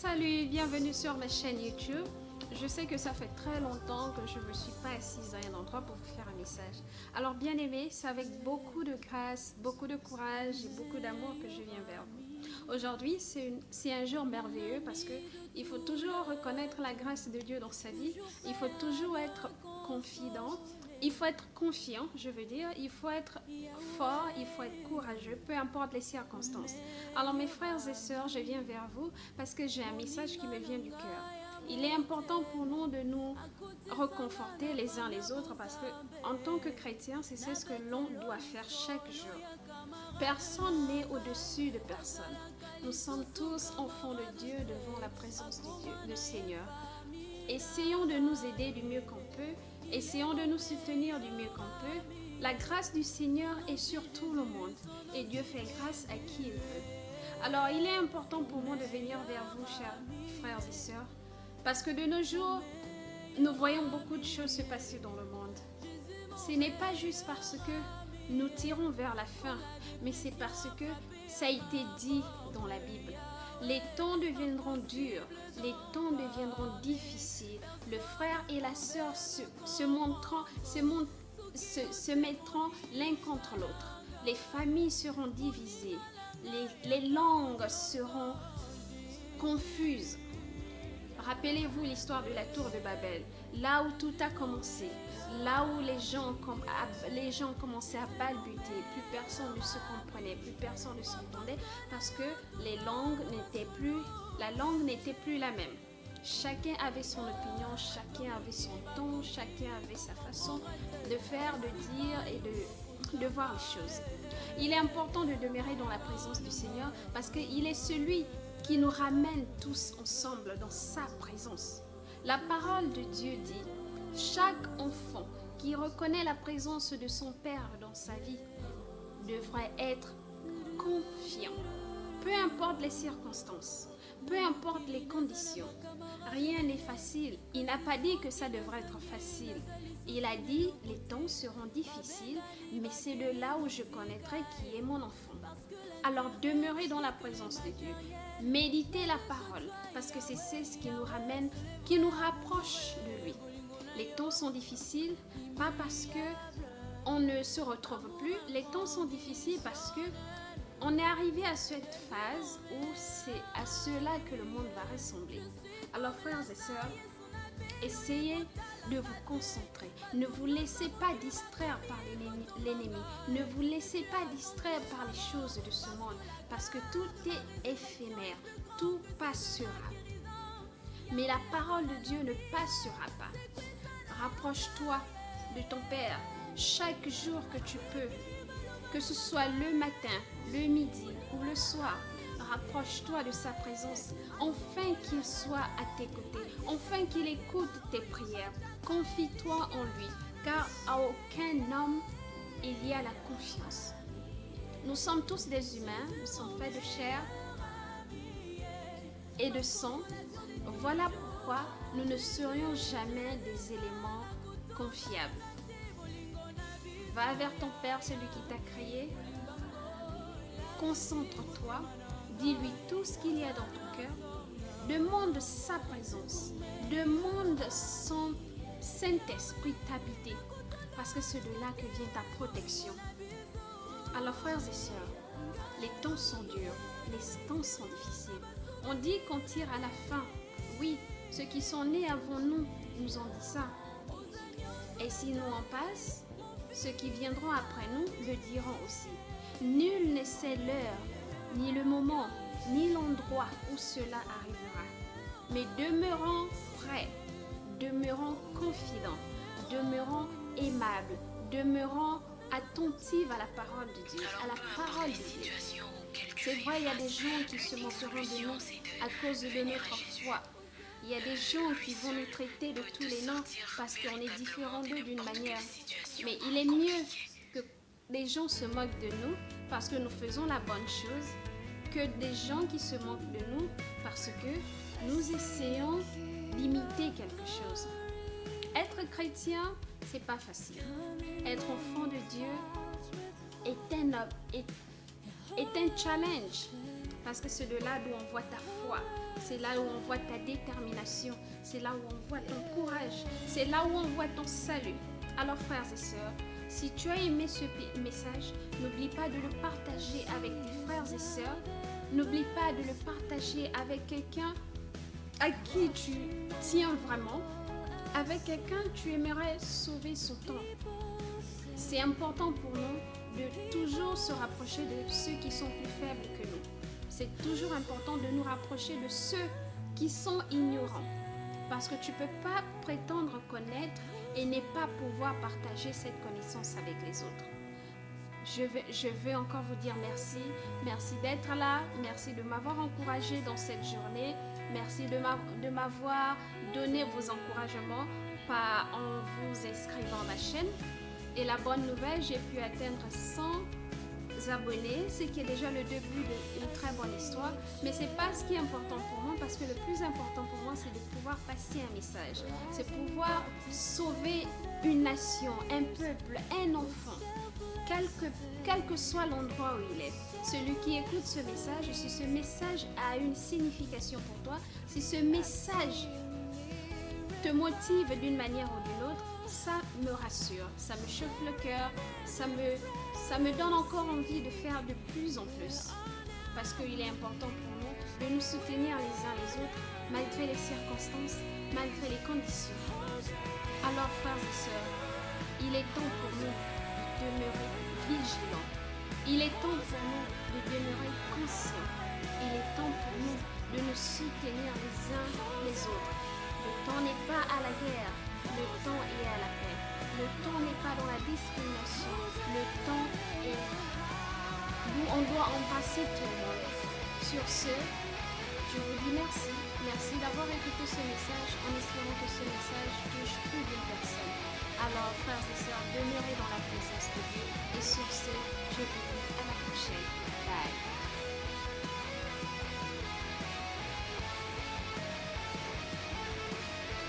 Salut, bienvenue sur ma chaîne YouTube. Je sais que ça fait très longtemps que je ne me suis pas assise à un endroit pour vous faire un message. Alors bien aimé, c'est avec beaucoup de grâce, beaucoup de courage et beaucoup d'amour que je viens vers vous. Aujourd'hui, c'est un jour merveilleux parce qu'il faut toujours reconnaître la grâce de Dieu dans sa vie. Il faut toujours être confident. Il faut être confiant, je veux dire. Il faut être fort, il faut être courageux, peu importe les circonstances. Alors mes frères et sœurs, je viens vers vous parce que j'ai un message qui me vient du cœur. Il est important pour nous de nous reconforter les uns les autres parce que en tant que chrétien, c'est ce que l'on doit faire chaque jour. Personne n'est au-dessus de personne. Nous sommes tous enfants de Dieu devant la présence de Dieu, le Seigneur. Essayons de nous aider du mieux qu'on peut. Essayons de nous soutenir du mieux qu'on peut. La grâce du Seigneur est sur tout le monde et Dieu fait grâce à qui il veut. Alors, il est important pour moi de venir vers vous, chers frères et sœurs, parce que de nos jours, nous voyons beaucoup de choses se passer dans le monde. Ce n'est pas juste parce que nous tirons vers la fin, mais c'est parce que ça a été dit dans la Bible. Les temps deviendront durs, les temps deviendront difficiles. Le frère et la sœur se mettront l'un contre l'autre. Les familles seront divisées, les langues seront confuses. Rappelez-vous l'histoire de la tour de Babel, là où tout a commencé, là où les gens commençaient à balbuter, plus personne ne se comprenait, plus personne ne s'entendait parce que la langue n'était plus la même. Chacun avait son opinion, chacun avait son ton, chacun avait sa façon de faire, de dire et de voir les choses. Il est important de demeurer dans la présence du Seigneur parce qu'il est celui qui nous ramène tous ensemble dans sa présence. La parole de Dieu dit, chaque enfant qui reconnaît la présence de son Père dans sa vie devrait être confiant. Peu importe les circonstances, peu importe les conditions, rien n'est facile. Il n'a pas dit que ça devrait être facile. Il a dit, les temps seront difficiles, mais c'est de là où je connaîtrai qui est mon enfant. Alors demeurez dans la présence de Dieu. Méditez la parole, parce que c'est ce qui nous ramène, qui nous rapproche de lui. Les temps sont difficiles, pas parce que on ne se retrouve plus. Les temps sont difficiles parce que on est arrivé à cette phase où c'est à cela que le monde va ressembler. Alors frères et sœurs, essayez de vous concentrer. Ne vous laissez pas distraire par l'ennemi. Ne vous laissez pas distraire par les choses de ce monde parce que tout est éphémère. Tout passera. Mais la parole de Dieu ne passera pas. Rapproche-toi de ton Père chaque jour que tu peux. Que ce soit le matin, le midi ou le soir. Rapproche-toi de sa présence, afin qu'il soit à tes côtés, afin qu'il écoute tes prières. Confie-toi en lui, car à aucun homme il y a la confiance. Nous sommes tous des humains, nous sommes faits de chair et de sang. Voilà pourquoi nous ne serions jamais des éléments confiables. Va vers ton Père, celui qui t'a créé. Concentre-toi. Dis-lui tout ce qu'il y a dans ton cœur. Demande sa présence. Demande son Saint-Esprit t'habiter. Parce que c'est de là que vient ta protection. Alors frères et sœurs, les temps sont durs. Les temps sont difficiles. On dit qu'on tire à la fin. Oui, ceux qui sont nés avant nous nous ont dit ça. Et si nous en passons, ceux qui viendront après nous le diront aussi. Nul ne sait l'heure, ni le moment, ni l'endroit où cela arrivera. Mais demeurons prêts, demeurons confidents, demeurons aimables, demeurons attentifs à la parole de Dieu, à la parole de Dieu. C'est vrai, il y a des gens qui se moqueront de nous à cause de notre foi. Il y a des gens qui vont nous traiter de tous les noms parce qu'on est différents d'eux d'une manière. Mais il est mieux que les gens se moquent de nous parce que nous faisons la bonne chose que des gens qui se moquent de nous parce que nous essayons d'imiter quelque chose. Être chrétien, c'est pas facile. Être enfant de Dieu est un challenge parce parce que c'est de là d'où on voit ta foi, c'est là où on voit ta détermination, c'est là où on voit ton courage, c'est là où on voit ton salut. Alors frères et sœurs, si tu as aimé ce message, n'oublie pas de le partager avec tes frères et sœurs. N'oublie pas de le partager avec quelqu'un à qui tu tiens vraiment, avec quelqu'un que tu aimerais sauver son temps. C'est important pour nous de toujours se rapprocher de ceux qui sont plus faibles que nous. C'est toujours important de nous rapprocher de ceux qui sont ignorants. Parce que tu ne peux pas prétendre connaître et ne pas pouvoir partager cette connaissance avec les autres. Je veux encore vous dire merci. Merci d'être là. Merci de m'avoir encouragé dans cette journée. Merci de m'avoir donné vos encouragements en vous inscrivant à ma chaîne. Et la bonne nouvelle, j'ai pu atteindre 100 abonnés, ce qui est déjà le début d'une très bonne histoire. Mais ce n'est pas ce qui est important pour moi, parce que le plus important pour moi, c'est de pouvoir passer un message. C'est pouvoir sauver une nation, un peuple, un enfant. Quel que soit l'endroit où il est, celui qui écoute ce message, si ce message a une signification pour toi, si ce message te motive d'une manière ou d'une autre, ça me rassure, ça me chauffe le cœur, ça me donne encore envie de faire de plus en plus. Parce qu'il est important pour nous de nous soutenir les uns les autres, malgré les circonstances, malgré les conditions. Alors frères et sœurs, il est temps pour nous de demeurer vigilants. Il est temps pour nous de demeurer conscients. Il est temps pour nous de nous soutenir les uns les autres. Le temps n'est pas à la guerre, le temps est à la paix. Le temps n'est pas dans la discrimination, le temps est où on doit embrasser tout le monde. Sur ce, je vous dis merci. Merci d'avoir écouté ce message en espérant que ce message touche plus d'une personne. Alors, frères et sœurs, demeurez dans la